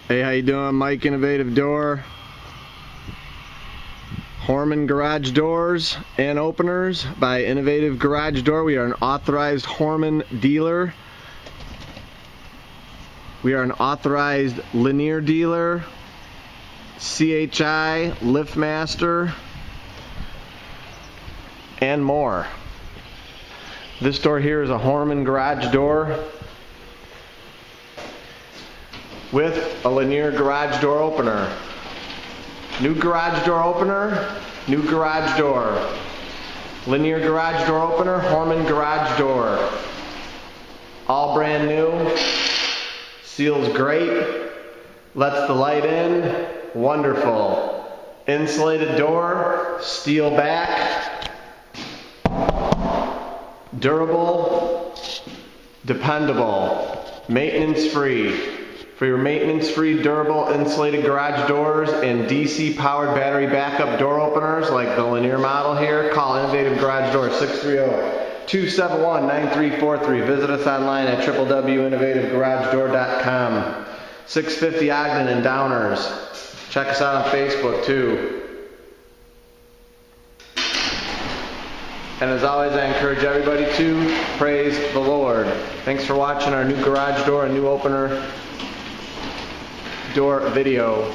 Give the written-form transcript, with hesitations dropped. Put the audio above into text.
Hey, how you doing? Mike, Innovative Door. Hormann Garage Doors and Openers by Innovative Garage Door. We are an authorized Hormann dealer. We are an authorized linear dealer, CHI, LiftMaster, and more. This door here is a Hormann garage door with a linear garage door opener. New garage door opener, new garage door. Linear garage door opener, Hormann garage door. All brand new. Seals great. Lets the light in. Wonderful. Insulated door, steel back. Durable, dependable, maintenance free. For your maintenance-free, durable, insulated garage doors and DC-powered battery backup door openers like the linear model here, call Innovative Garage Door 630-271-9343. Visit us online at www.innovativegaragedoor.com. 650 Ogden and Downers. Check us out on Facebook too. And as always, I encourage everybody to praise the Lord. Thanks for watching our new garage door and new opener door video.